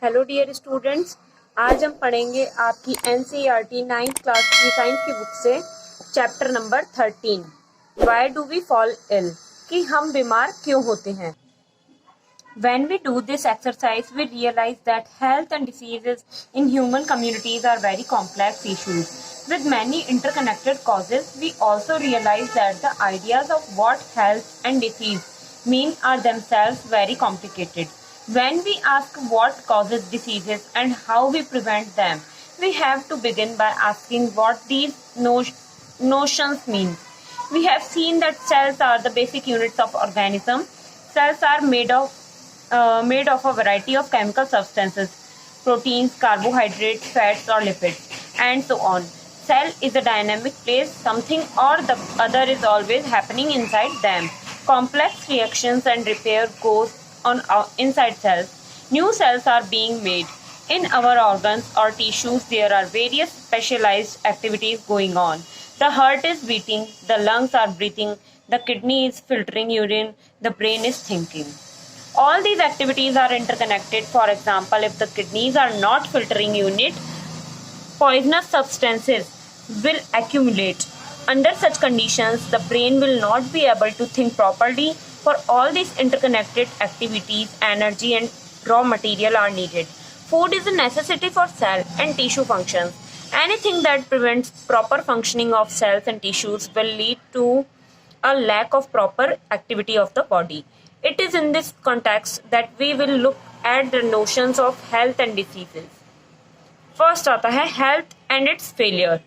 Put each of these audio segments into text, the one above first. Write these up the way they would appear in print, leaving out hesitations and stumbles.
Hello dear students, आज हम पढ़ेंगे आपकी एनसीईआरटी 9th क्लास की साइंस की बुक से chapter number 13 why do we fall ill, कि हम बीमार क्यों होते हैं। When we do this exercise, we realize that health and diseases in human communities are very complex issues with many interconnected causes. We also realize that the ideas of what health and disease mean are themselves very complicated. When we ask what causes diseases and how we prevent them, we have to begin by asking what these notions mean. We have seen that cells are the basic units of organism. Cells are made of a variety of chemical substances, proteins, carbohydrates, fats, or lipids, and so on. Cell is a dynamic place, something or the other is always happening inside them. Complex reactions and repair goes on inside cells. New cells are being made. In our organs or tissues, there are various specialized activities going on. The heart is beating, the lungs are breathing, the kidney is filtering urine, the brain is thinking. All these activities are interconnected. For example, if the kidneys are not filtering urine, poisonous substances will accumulate. Under such conditions, the brain will not be able to think properly. For all these interconnected activities, energy and raw material are needed. Food is a necessity for cell and tissue functions. Anything that prevents proper functioning of cells and tissues will lead to a lack of proper activity of the body. It is in this context that we will look at the notions of health and diseases. First आता है health and its failure.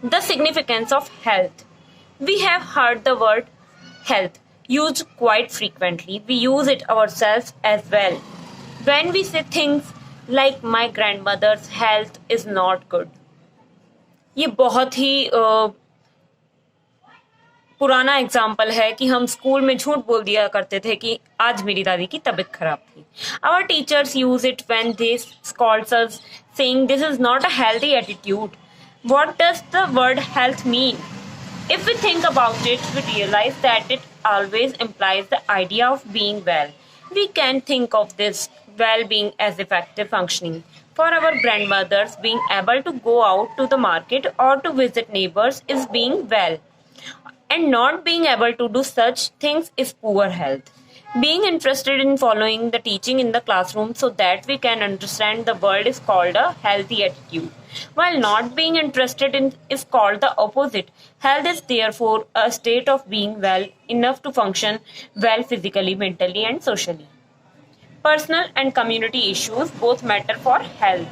The significance of health. We have heard the word health used quite frequently. We use it ourselves as well. When we say things like my grandmother's health is not good, ये बहुत ही पुराना example है कि हम school में झूठ बोल दिया करते थे कि आज मेरी दादी की तबीयत खराब थी. Our teachers use it when they scold us, saying this is not a healthy attitude. What does the word health mean? If we think about it, we realize that it always implies the idea of being well. We can think of this well-being as effective functioning. For our grandmothers, being able to go out to the market or to visit neighbors is being well. And not being able to do such things is poor health. Being interested in following the teaching in the classroom so that we can understand the world is called a healthy attitude. While not being interested in is called the opposite. Health is therefore a state of being well enough to function well physically, mentally, and socially. Personal and community issues both matter for health.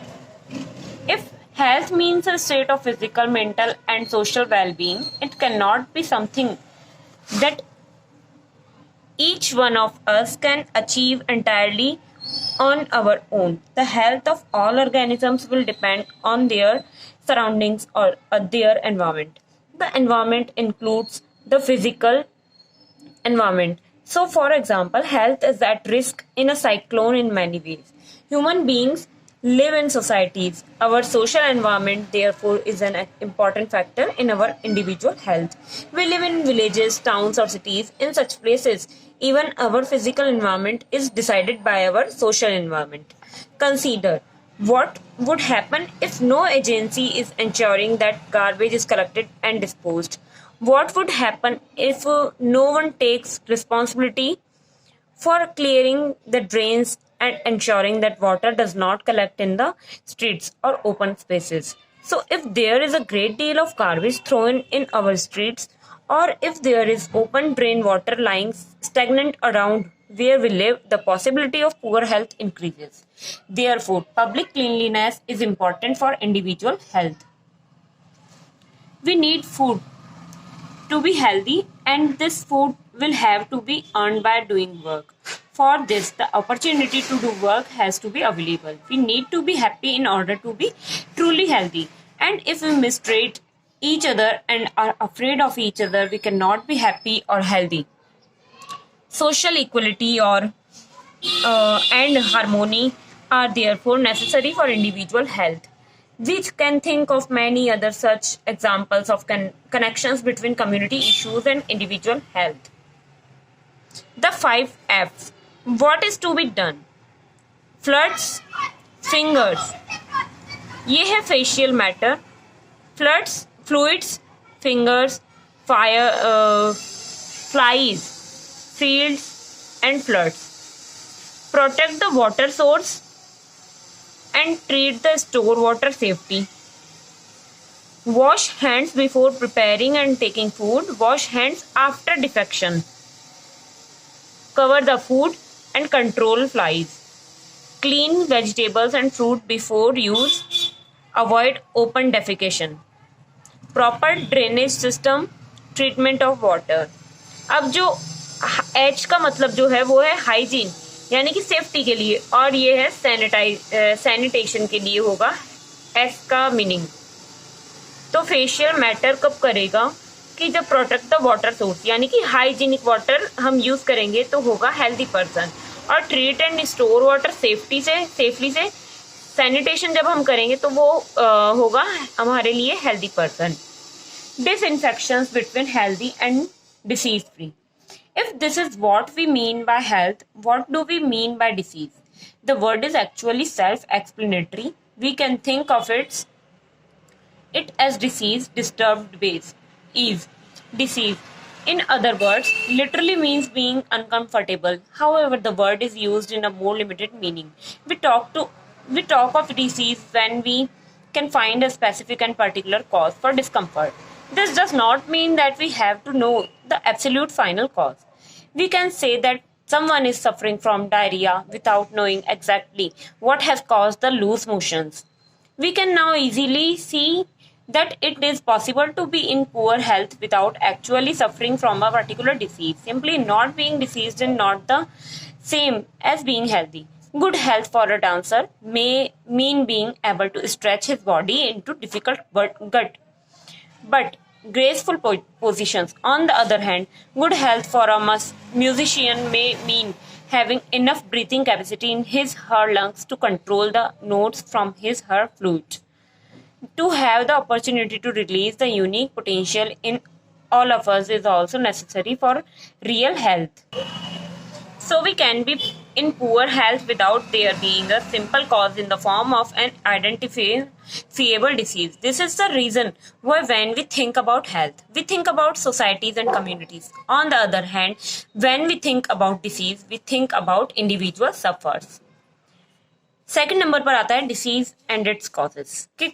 If health means a state of physical, mental, and social well-being, it cannot be something that each one of us can achieve entirely on our own. The health of all organisms will depend on their surroundings or their environment. The environment includes the physical environment. So, for example, health is at risk in a cyclone in many ways. Human beings live in societies. Our social environment, therefore, is an important factor in our individual health. We live in villages, towns, or cities. In such places, even our physical environment is decided by our social environment. Consider what would happen if no agency is ensuring that garbage is collected and disposed. What would happen if no one takes responsibility for clearing the drains and ensuring that water does not collect in the streets or open spaces? So, if there is a great deal of garbage thrown in our streets, or if there is open drain water lying stagnant around where we live, the possibility of poor health increases. Therefore, public cleanliness is important for individual health. We need food to be healthy, and this food will have to be earned by doing work. For this, the opportunity to do work has to be available. We need to be happy in order to be truly healthy. And if we mistreat each other and are afraid of each other, we cannot be happy or healthy. Social equality or and harmony are therefore necessary for individual health. We can think of many other such examples of connections between community issues and individual health. The 5 F's. What is to be done? Floods, fingers, ये है facial matter. Floods, fluids, fingers, fire, flies, fields and floods. Protect the water source and treat the store water safety. Wash hands before preparing and taking food. Wash hands after defecation. Cover the food and control flies. Clean vegetables and fruit before use. Avoid open defecation. Proper drainage system. Treatment of water. अब जो H का मतलब जो है वो है hygiene, यानी कि सेफ्टी के लिए, और ये है सैनिटेशन के लिए होगा S का मीनिंग. तो फेशियल मैटर कब करेगा कि जब प्रोटेक्ट द वाटर सोर्स, यानी कि हाइजीनिक वाटर हम यूज करेंगे तो होगा हेल्दी पर्सन. और treat and store water safety से, सेफली से सैनिटेशन जब हम करेंगे तो वो होगा हमारे लिए healthy person. Disinfections between healthy and disease free. If this is what we mean by health, what do we mean by disease? The word is actually self-explanatory. We can think of it as disease, disturbed base, ease, disease. In other words, literally means being uncomfortable. However, the word is used in a more limited meaning. We talk of disease when we can find a specific and particular cause for discomfort. This does not mean that we have to know the absolute final cause. We can say that someone is suffering from diarrhea without knowing exactly what has caused the loose motions. We can now easily see that it is possible to be in poor health without actually suffering from a particular disease. Simply not being diseased is not the same as being healthy. Good health for a dancer may mean being able to stretch his body into difficult but graceful positions. On the other hand, good health for a musician may mean having enough breathing capacity in his/her lungs to control the notes from his/her flute. To have the opportunity to release the unique potential in all of us is also necessary for real health. So we can be in poor health without there being a simple cause in the form of an identifiable disease. This is the reason why when we think about health, we think about societies and communities. On the other hand, when we think about disease, we think about individual sufferers. Second number पर आता है disease and it's causes, कि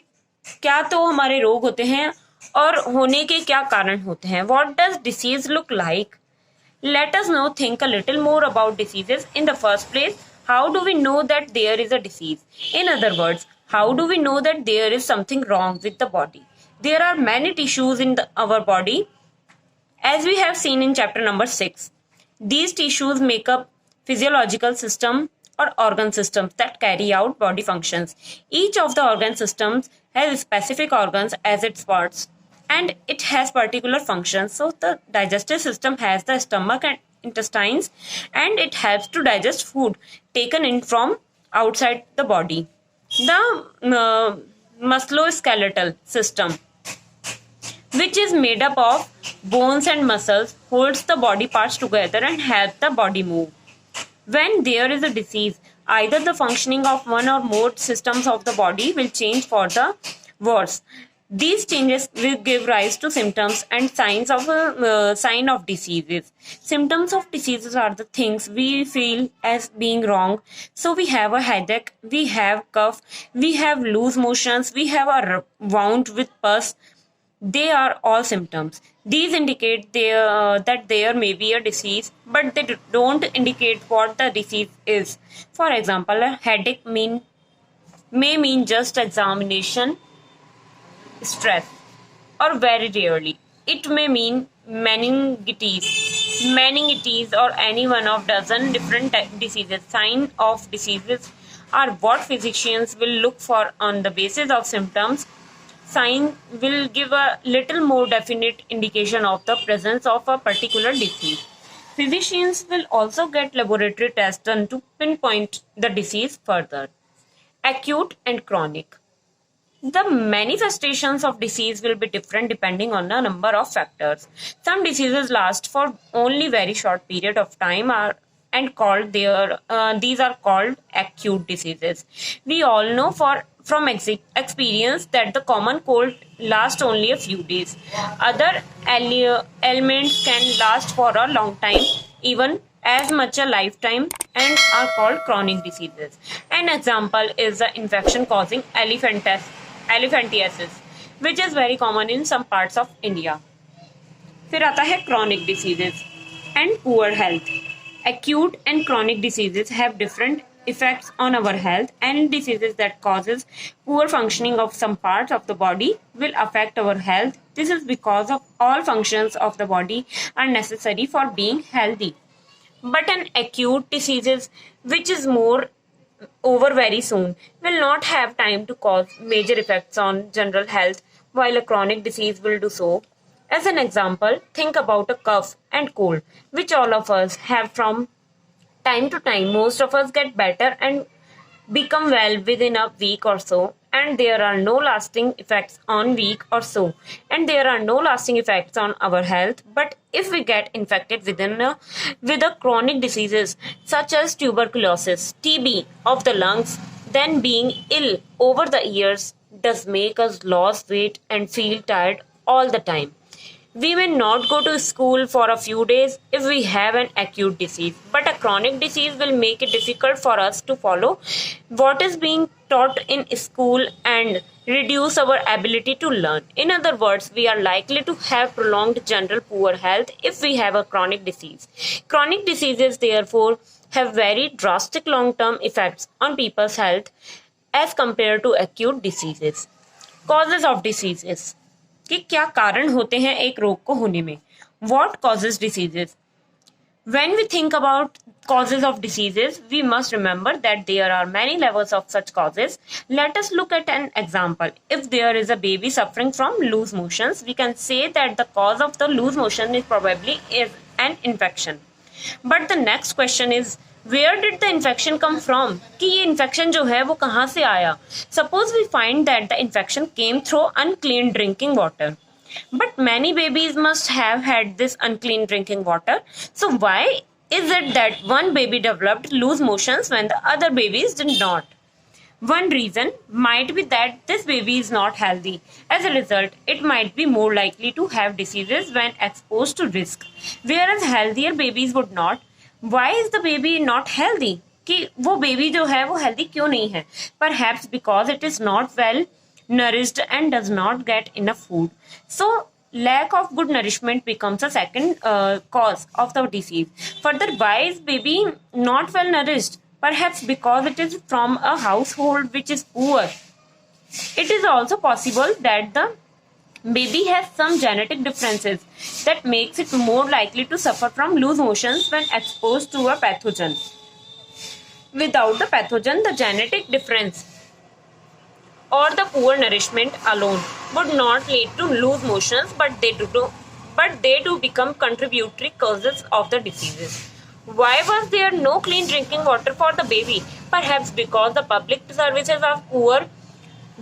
क्या तो हमारे रोग होते हैं और होने के क्या कारण होते हैं. What does disease look like? Let us now think a little more about diseases. In the first place, how do we know that there is a disease? In other words, how do we know that there is something wrong with the body? There are many tissues in our body, as we have seen in chapter number 6. These tissues make up physiological system or organ systems that carry out body functions. Each of the organ systems has specific organs as its parts, and it has particular functions. So the digestive system has the stomach and intestines, and it helps to digest food taken in from outside the body. The musculoskeletal system, which is made up of bones and muscles, holds the body parts together and helps the body move. When there is a disease, either the functioning of one or more systems of the body will change for the worse. These changes will give rise to symptoms and signs of sign of diseases. Symptoms of diseases are the things we feel as being wrong. So we have a headache, we have cough, we have loose motions, we have a wound with pus. They are all symptoms. These indicate that there may be a disease, but they don't indicate what the disease is. For example, a headache may mean just examination, stress, or very rarely it may mean meningitis or any one of dozen different diseases. Signs of diseases are what physicians will look for on the basis of symptoms. Sign will give a little more definite indication of the presence of a particular disease. Physicians will also get laboratory tests done to pinpoint the disease further. Acute and chronic. The manifestations of disease will be different depending on a number of factors. Some diseases last for only very short period of time and these are called acute diseases. We all know from experience that the common cold lasts only a few days. Other ailments can last for a long time, even as much a lifetime, and are called chronic diseases. An example is the infection causing elephantiasis, which is very common in some parts of India. फिर आता है chronic diseases and poor health. Acute and chronic diseases have different effects on our health, and diseases that causes poor functioning of some parts of the body will affect our health. This is because of all functions of the body are necessary for being healthy. But an acute diseases which is more over very soon will not have time to cause major effects on general health, while a chronic disease will do so. As an example, think about a cough and cold, which all of us have from time to time. Most of us get better and become well within a week or so, and there are no lasting effects on week or so, and there are no lasting effects on our health. But if we get infected with a chronic diseases such as tuberculosis, TB of the lungs, then being ill over the years does make us lose weight and feel tired all the time. We may not go to school for a few days if we have an acute disease, but a chronic disease will make it difficult for us to follow what is being taught in school and reduce our ability to learn. In other words, we are likely to have prolonged general poor health if we have a chronic disease. Chronic diseases, therefore, have very drastic long-term effects on people's health as compared to acute diseases. Causes of diseases. कि क्या कारण होते हैं एक रोग को होने में. What causes diseases? When we think about causes of diseases, we must remember that there are many levels of such causes. Let us look at an example. If there is a baby suffering from loose motions, we can say that the cause of the loose motion is probably an infection. But the next question is, where did the infection come from? कि ये infection जो है वो कहाँ से आया? Suppose we find that the infection came through unclean drinking water. But many babies must have had this unclean drinking water. So why is it that one baby developed loose motions when the other babies did not? One reason might be that this baby is not healthy. As a result, it might be more likely to have diseases when exposed to risk, whereas healthier babies would not. Why is the baby not healthy? कि वो baby जो है वो healthy क्यों नहीं है? Perhaps because it is not well nourished and does not get enough food. So lack of good nourishment becomes a second cause of the disease. Further, why is baby not well nourished? Perhaps because it is from a household which is poor. It is also possible that the baby has some genetic differences that makes it more likely to suffer from loose motions when exposed to a pathogen. Without the pathogen, the genetic difference or the poor nourishment alone would not lead to loose motions, but they do become contributory causes of the diseases. Why was there no clean drinking water for the baby? Perhaps because the public services are poor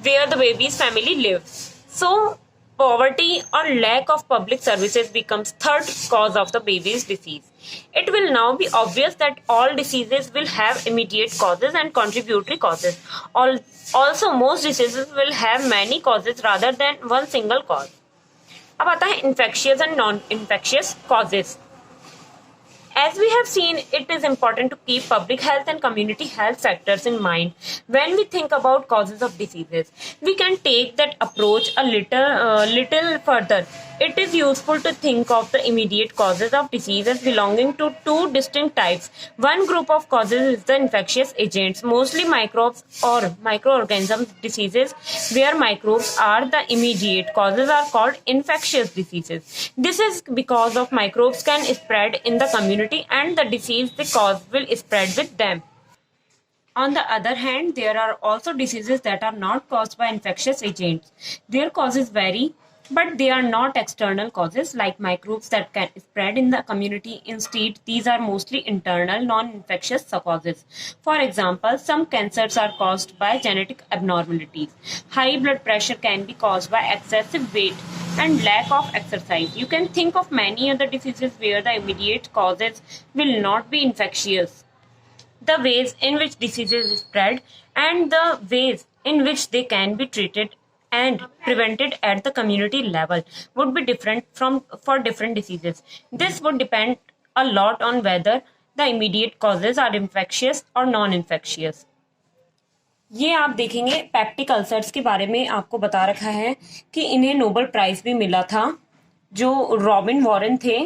where the baby's family lives. So poverty or lack of public services becomes third cause of the baby's disease. It will now be obvious that all diseases will have immediate causes and contributory causes. Also, most diseases will have many causes rather than one single cause. अब आता है infectious and non-infectious causes. As we have seen, it is important to keep public health and community health factors in mind when we think about causes of diseases. We can take that approach a little further. It is useful to think of the immediate causes of diseases belonging to two distinct types. One group of causes is the infectious agents, mostly microbes or microorganisms diseases, where microbes are the immediate causes are called infectious diseases. This is because of microbes can spread in the community and the disease they cause will spread with them. On the other hand, there are also diseases that are not caused by infectious agents. Their causes vary, but they are not external causes like microbes that can spread in the community. Instead, these are mostly internal, non-infectious causes. For example, some cancers are caused by genetic abnormalities. High blood pressure can be caused by excessive weight and lack of exercise. You can think of many other diseases where the immediate causes will not be infectious. The ways in which diseases spread and the ways in which they can be treated and prevented at the community level would be different from for different diseases. This would depend a lot on whether the immediate causes are infectious or non-infectious. ये आप देखेंगे peptic ulcers के बारे में आपको बता रखा है कि इन्हें नोबेल प्राइज भी मिला था। जो रॉबिन वॉरेन थे,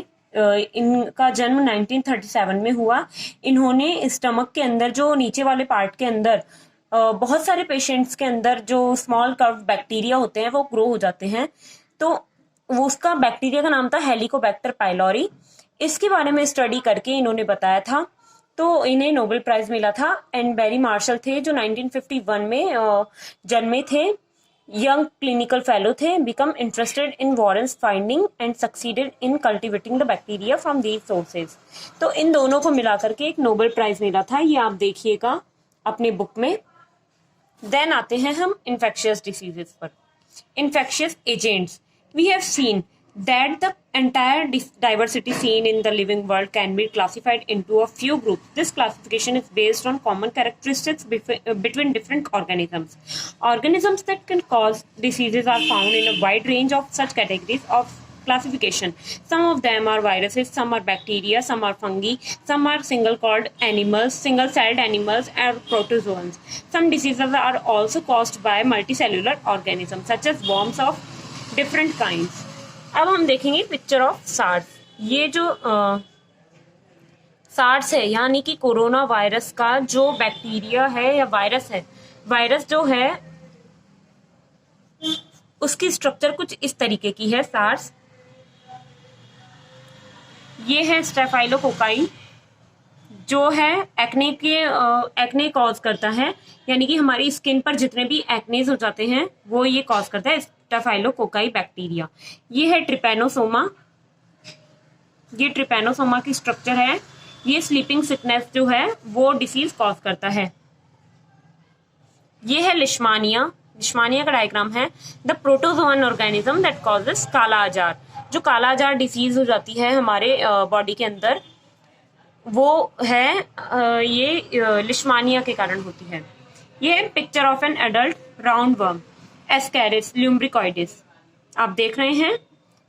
इनका जन्म 1937 में हुआ। इन्होंने स्टमक के अंदर जो नीचे वाले पार्ट के अंदर बहुत सारे पेशेंट्स के अंदर जो स्मॉल कर्व बैक्टीरिया होते हैं वो ग्रो हो जाते हैं, तो वो उसका बैक्टीरिया का नाम था हेलिकोबैक्टर पाइलोरी। इसके बारे में स्टडी करके इन्होंने बताया था, तो इन्हें नोबेल प्राइज मिला था। एंड बैरी मार्शल थे जो 1951 में जन्मे थे, यंग क्लिनिकल फेलो थे, become interested in Warren's finding and succeeded in cultivating the bacteria from these sources. तो इन दोनों को मिला करके एक नोबेल प्राइज मिला था, ये आप देखिएगा अपनी बुक में। देन आते हैं हम इन्फेक्शियस डिसीजेस पर। Infectious agents, we have seen that the entire diversity seen in the living world can be classified into a few groups. This classification is based on common characteristics between different organisms. Organisms that can cause diseases are found in a wide range of such categories of classification. Some of them are viruses, some are bacteria, some are fungi, some are single-celled animals, single-celled animals, and protozoans. Some diseases are also caused by multicellular organisms, such as worms of different kinds. अब हम देखेंगे picture of SARS. ये जो SARS है यानी कि corona virus का जो बैक्टीरिया है या वायरस है, वायरस जो है उसकी स्ट्रक्चर कुछ इस तरीके की है। सार्स ये है स्टेफाइलोकोकाई, जो है एक्ने कॉज करता है, यानी कि हमारी स्किन पर जितने भी एक्नेज हो जाते हैं वो ये कॉज करता है, स्टेफाइलोकोकाई बैक्टीरिया। ये है ट्रिपैनोसोमा, ये ट्रिपैनोसोमा की स्ट्रक्चर है। ये स्लीपिंग सिकनेस जो है वो डिसीज कॉज करता है। ये है लिश्मानिया, लिश्मानिया का डायग्राम है। The protozoan organism that causes काला आजार, जो काला आजार डिसीज हो जाती है हमारे बॉडी के अंदर, वो है ये लिश्मानिया के कारण होती है। ये है picture of an adult round worm Ascaris lumbricoides, आप देख रहे हैं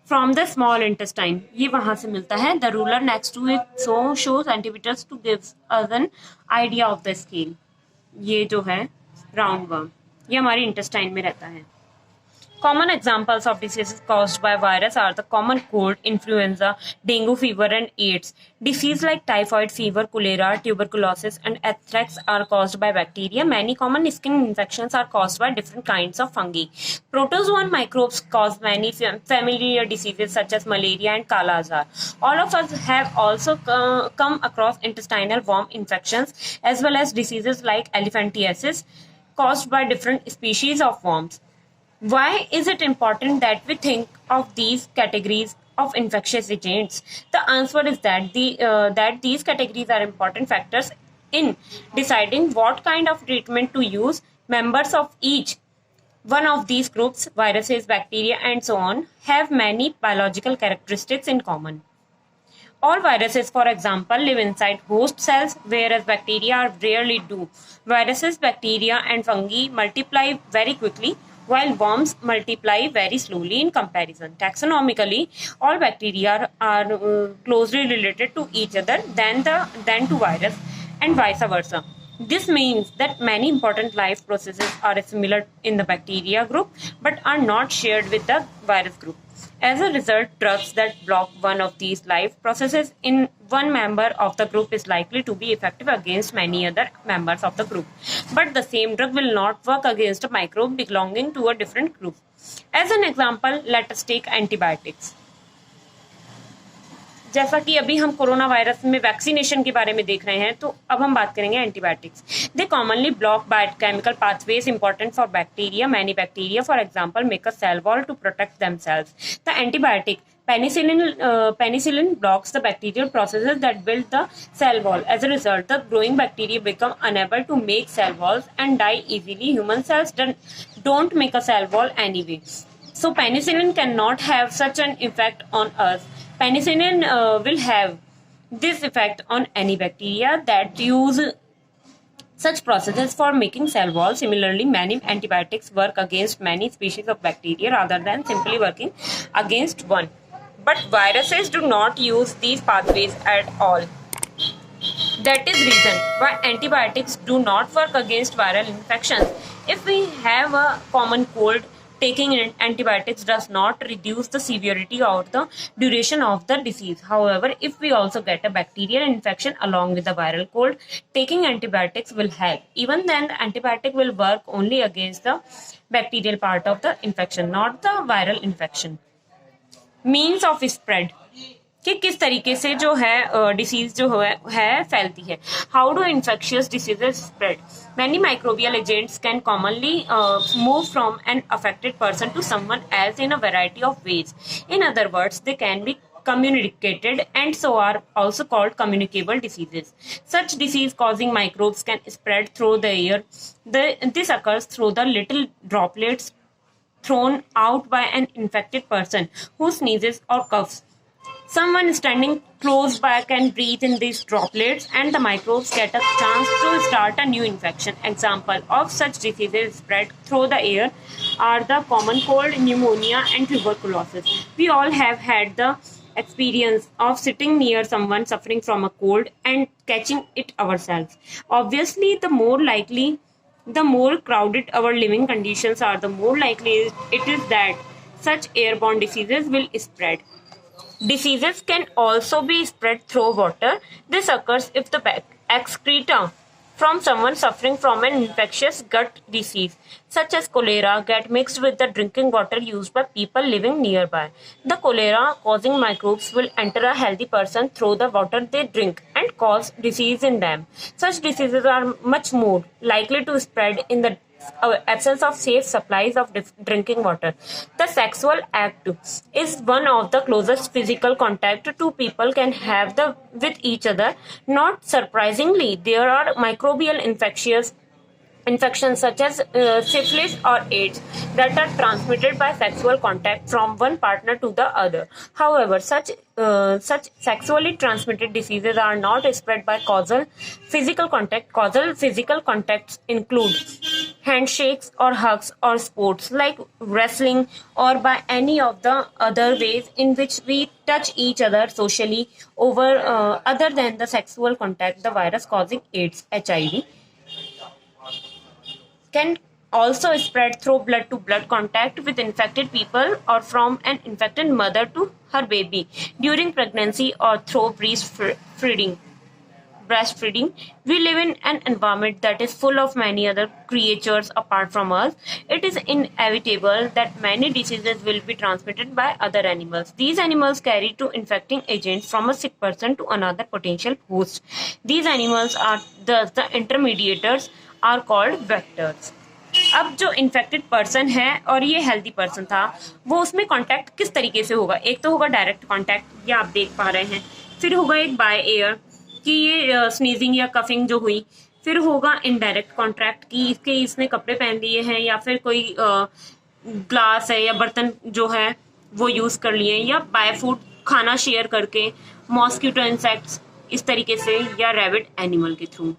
फ्रॉम द स्मॉल इंटेस्टाइन, ये वहां से मिलता है। The ruler next to it so show centimetres to give us an idea of the scale. ये जो है राउंड वर्म, ये हमारी इंटेस्टाइन में रहता है। Common examples of diseases caused by virus are the common cold, influenza, dengue fever, and AIDS. Diseases like typhoid fever, cholera, tuberculosis, and anthrax are caused by bacteria. Many common skin infections are caused by different kinds of fungi. Protozoan microbes cause many familiar diseases such as malaria and kala azar. All of us have also come across intestinal worm infections as well as diseases like elephantiasis caused by different species of worms. Why is it important that we think of these categories of infectious agents? The answer is that that these categories are important factors in deciding what kind of treatment to use. Members of each one of these groups, viruses, bacteria, and so on, have many biological characteristics in common. All viruses, for example, live inside host cells, whereas bacteria rarely do. Viruses, bacteria, and fungi multiply very quickly, while worms multiply very slowly in comparison. Taxonomically, all bacteria are closely related to each other than to virus, and vice versa. This means that many important life processes are similar in the bacteria group but are not shared with the virus group. As a result, drugs that block one of these life processes in one member of the group is likely to be effective against many other members of the group. But the same drug will not work against a microbe belonging to a different group. As an example, let us take antibiotics. जैसा कि अभी हम corona virus में vaccination के बारे में देख रहे हैं, तो अब हम बात करेंगे antibiotics. They commonly block biochemical pathways important for bacteria. Many bacteria, for example, make a cell wall to protect themselves. The antibiotic penicillin blocks the bacterial processes that build the cell wall. As a result, the growing bacteria become unable to make cell walls and die easily. Human cells don't make a cell wall anyway. So penicillin cannot have such an effect on us. Penicillin will have this effect on any bacteria that use such processes for making cell walls. Similarly, many antibiotics work against many species of bacteria rather than simply working against one. But viruses do not use these pathways at all. That is reason why antibiotics do not work against viral infections. If we have a common cold, taking antibiotics does not reduce the severity or the duration of the disease. However, if we also get a bacterial infection along with the viral cold, taking antibiotics will help. Even then, the antibiotic will work only against the bacterial part of the infection, not the viral infection. Means of spread, कि किस तरीके से जो है disease जो है फैलती है. How do infectious diseases spread? Many microbial agents can commonly move from an affected person to someone else in a variety of ways. In other words, they can be communicated and so are also called communicable diseases. Such disease causing microbes can spread through the air. This occurs through the little droplets thrown out by an infected person who sneezes or coughs. Someone standing close by can breathe in these droplets and the microbes get a chance to start a new infection. Example of such diseases spread through the air are the common cold, pneumonia and tuberculosis. We all have had the experience of sitting near someone suffering from a cold and catching it ourselves. Obviously, the more crowded our living conditions are, the more likely it is that such airborne diseases will spread. Diseases can also be spread through water. This occurs if the excreta from someone suffering from an infectious gut disease, such as cholera, get mixed with the drinking water used by people living nearby. The cholera-causing microbes will enter a healthy person through the water they drink and cause disease in them. Such diseases are much more likely to spread in the absence of safe supplies of drinking water. The sexual act is one of the closest physical contact two people can have with each other. Not surprisingly, there are microbial infections such as syphilis or AIDS that are transmitted by sexual contact from one partner to the other. However, such sexually transmitted diseases are not spread by causal physical contact. Causal physical contacts include handshakes or hugs or sports like wrestling or by any of the other ways in which we touch each other socially over other than the sexual contact. The virus causing AIDS, HIV, can also spread through blood-to-blood contact with infected people or from an infected mother to her baby during pregnancy or through breastfeeding. We live in an environment that is full of many other creatures apart from us. It is inevitable that many diseases will be transmitted by other animals. These animals carry two infecting agents from a sick person to another potential host. These animals are thus the intermediators are called vectors. अब जो infected person है और ये healthy person था, वो उसमें contact किस तरीके से होगा? एक तो होगा डायरेक्ट कांटेक्ट, ये आप देख पा रहे हैं. फिर होगा एक बाय एयर कि ये स्नीजिंग या कफिंग जो हुई. फिर होगा इनडायरेक्ट कॉन्टैक्ट कि इसने कपड़े पहन लिए हैं या फिर कोई ग्लास है या बर्तन जो है वो यूज कर लिए, या बाय फूड खाना शेयर करके, मॉस्किटो इंसेक्ट्स इस तरीके से, या रैबिट एनिमल के through.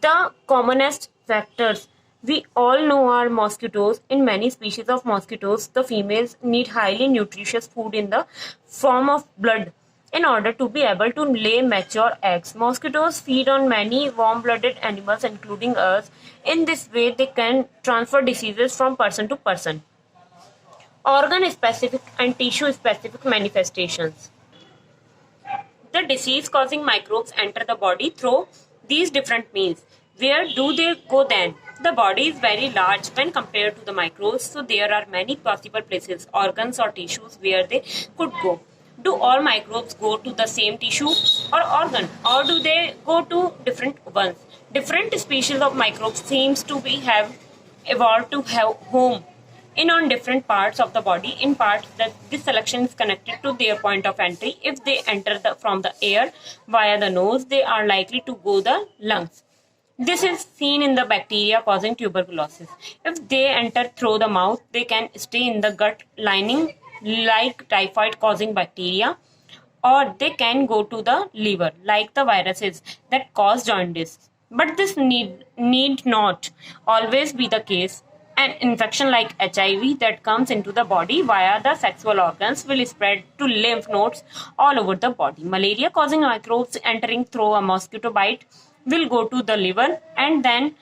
The commonest vectors we all know are mosquitoes. In many species of mosquitoes, the females need highly nutritious food in the form of blood in order to be able to lay mature eggs. Mosquitoes feed on many warm-blooded animals, including us. In this way, they can transfer diseases from person to person. Organ-specific and tissue-specific manifestations. The disease-causing microbes enter the body through these different means. Where do they go then? The body is very large when compared to the microbes, so there are many possible places, organs or tissues where they could go. Do all microbes go to the same tissue or organ, or do they go to different ones? Different species of microbes seems to be have evolved to have home in on different parts of the body. In parts that this selection is connected to their point of entry. If they enter from the air via the nose, they are likely to go the lungs. This is seen in the bacteria causing tuberculosis. If they enter through the mouth, they can stay in the gut lining like typhoid causing bacteria, or they can go to the liver like the viruses that cause jaundice. But this need not always be the case. An infection like HIV that comes into the body via the sexual organs will spread to lymph nodes all over the body. Malaria causing microbes entering through a mosquito bite will go to the liver and then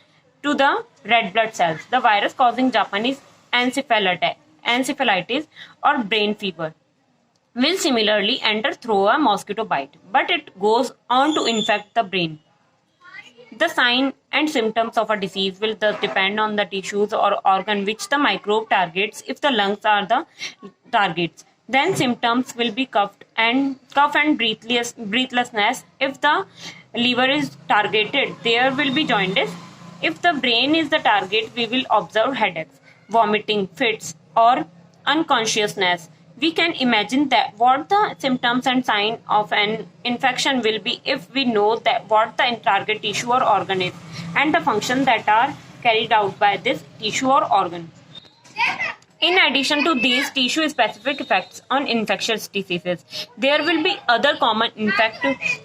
to the red blood cells. The virus causing Japanese encephalitis or brain fever will similarly enter through a mosquito bite, but it goes on to infect the brain. The sign and symptoms of a disease will thus depend on the tissues or organ which the microbe targets. If the lungs are the targets, then symptoms will be cough and breathlessness. If the liver is targeted, there will be jaundice. If the brain is the target, we will observe headaches, vomiting, fits, or unconsciousness. We can imagine that what the symptoms and sign of an infection will be if we know that what the target tissue or organ is and the functions that are carried out by this tissue or organ. In addition to these tissue-specific effects on infectious diseases, there will be other common effects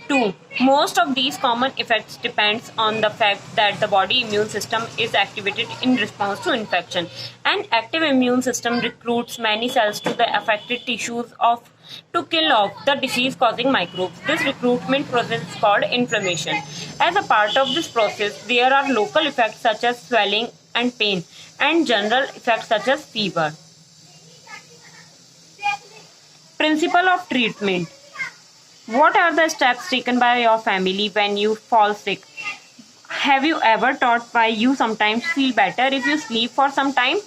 too. Most of these common effects depends on the fact that the body immune system is activated in response to infection. An active immune system recruits many cells to the affected tissues to kill off the disease-causing microbes. This recruitment process is called inflammation. As a part of this process, there are local effects such as swelling and pain, and general effects such as fever. Principle of treatment. What are the steps taken by your family when you fall sick? Have you ever thought why you sometimes feel better if you sleep for some time?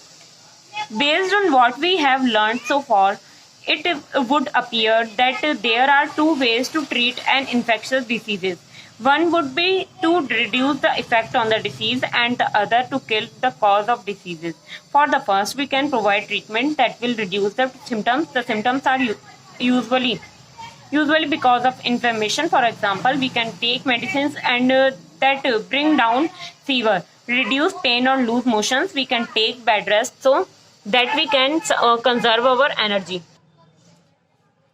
Based on what we have learned so far, it would appear that there are two ways to treat an infectious disease. One would be to reduce the effect on the disease and the other to kill the cause of diseases. For the first, we can provide treatment that will reduce the symptoms. The symptoms are usually because of inflammation. For example, we can take medicines and that bring down fever, reduce pain or lose motions. We can take bed rest so that we can conserve our energy.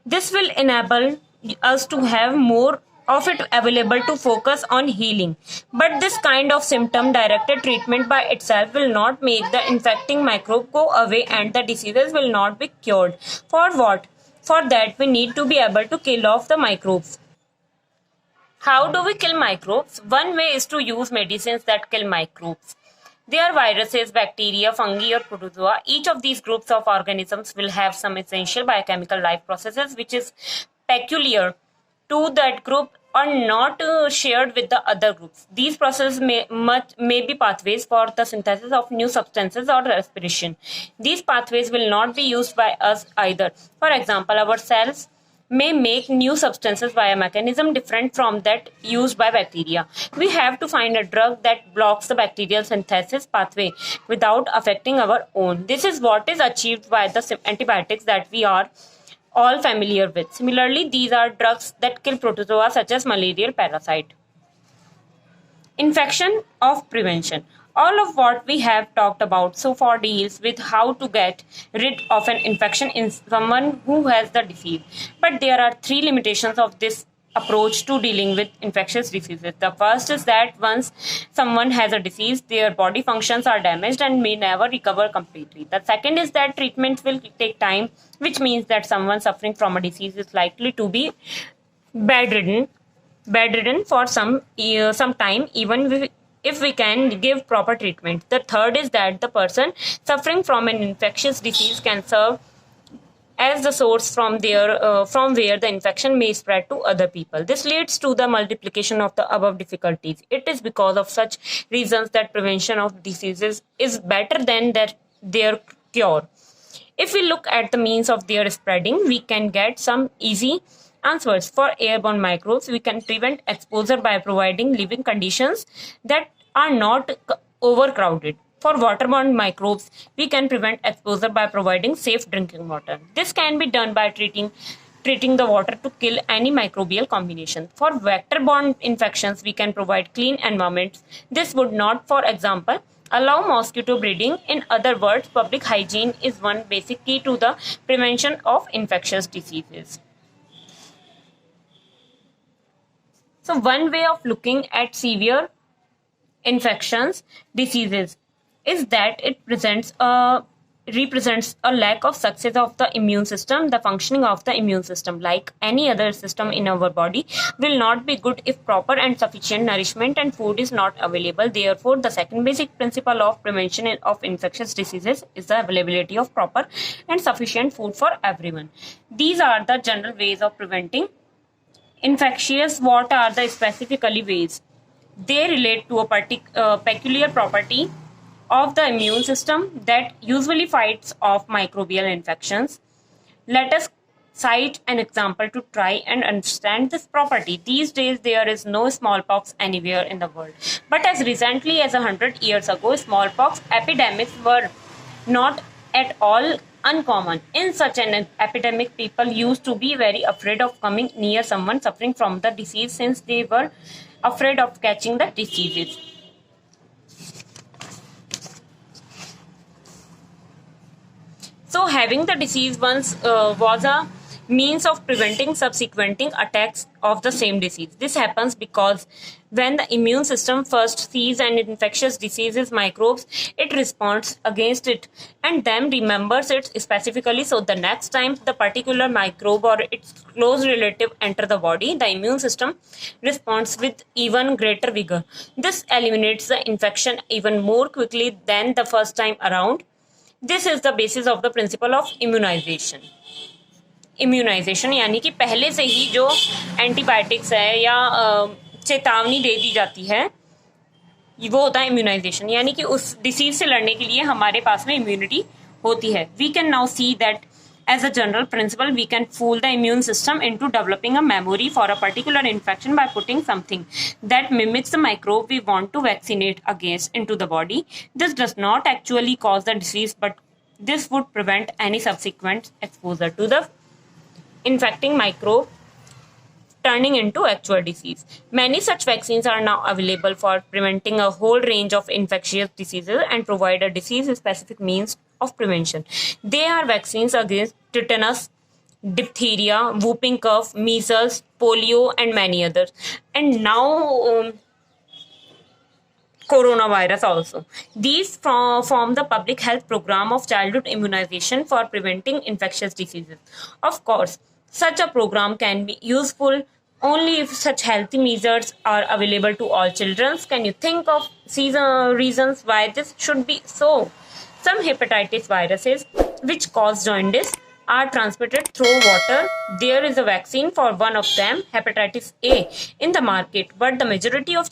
This will enable us to have more of it available to focus on healing. But this kind of symptom-directed treatment by itself will not make the infecting microbe go away and the diseases will not be cured. For what? For that, we need to be able to kill off the microbes. How do we kill microbes? One way is to use medicines that kill microbes. They are viruses, bacteria, fungi, or protozoa. Each of these groups of organisms will have some essential biochemical life processes which is peculiar to that group or not shared with the other groups. These processes may be pathways for the synthesis of new substances or respiration. These pathways will not be used by us either. For example, our cells may make new substances by a mechanism different from that used by bacteria. We have to find a drug that blocks the bacterial synthesis pathway without affecting our own. This is what is achieved by the antibiotics that we are all familiar with. Similarly, these are drugs that kill protozoa such as malarial parasite. Infection of prevention. All of what we have talked about so far deals with how to get rid of an infection in someone who has the disease. But there are three limitations of this approach to dealing with infectious diseases. The first is that once someone has a disease, their body functions are damaged and may never recover completely. The second is that treatment will take time, which means that someone suffering from a disease is likely to be bedridden for some time, even if we can give proper treatment. The third is that the person suffering from an infectious disease can serve as the source from where the infection may spread to other people. This leads to the multiplication of the above difficulties. It is because of such reasons that prevention of diseases is better than their cure. If we look at the means of their spreading, we can get some easy answers. For airborne microbes, we can prevent exposure by providing living conditions that are not overcrowded. For waterborne microbes, we can prevent exposure by providing safe drinking water. This can be done by treating the water to kill any microbial combination. For vector-borne infections, we can provide clean environments. This would not, for example, allow mosquito breeding. In other words, public hygiene is one basic key to the prevention of infectious diseases. So one way of looking at severe infections diseases is that it represents a lack of success of the immune system. The functioning of the immune system, like any other system in our body, will not be good if proper and sufficient nourishment and food is not available. Therefore, the second basic principle of prevention of infectious diseases is the availability of proper and sufficient food for everyone. These are the general ways of preventing infectious. What are the specifically ways? They relate to a peculiar property of the immune system that usually fights off microbial infections. Let us cite an example to try and understand this property. These days, there is no smallpox anywhere in the world. But as recently as 100 years ago, smallpox epidemics were not at all uncommon. In such an epidemic, people used to be very afraid of coming near someone suffering from the disease, since they were afraid of catching the diseases. So having the disease once was a means of preventing subsequent attacks of the same disease. This happens because when the immune system first sees an infectious disease's microbes, it responds against it and then remembers it specifically. So the next time the particular microbe or its close relative enter the body, the immune system responds with even greater vigor. This eliminates the infection even more quickly than the first time around. This is the basis of the principle of immunization. Immunisation यानी कि पहले से ही जो antibiotics है या चेतावनी दे दी जाती है, वो होता है इम्यूनाइजेशन, यानी कि उस डिसीज से लड़ने के लिए हमारे पास में इम्यूनिटी होती है. We can now see that as a general principle, we can fool the immune system into developing a memory for a particular infection by putting something that mimics the microbe we want to vaccinate against into the body. This does not actually cause the disease, but this would prevent any subsequent exposure to the infecting microbe turning into actual disease. Many such vaccines are now available for preventing a whole range of infectious diseases and provide a disease-specific means of prevention. They are vaccines against tetanus, diphtheria, whooping cough, measles, polio, and many others. And now coronavirus also. These form the public health program of childhood immunization for preventing infectious diseases. Of course, such a program can be useful only if such healthy measures are available to all children. Can you think of reasons why this should be so? Some hepatitis viruses, which cause jaundice, are transmitted through water. There is a vaccine for one of them, hepatitis A, in the market, but the majority of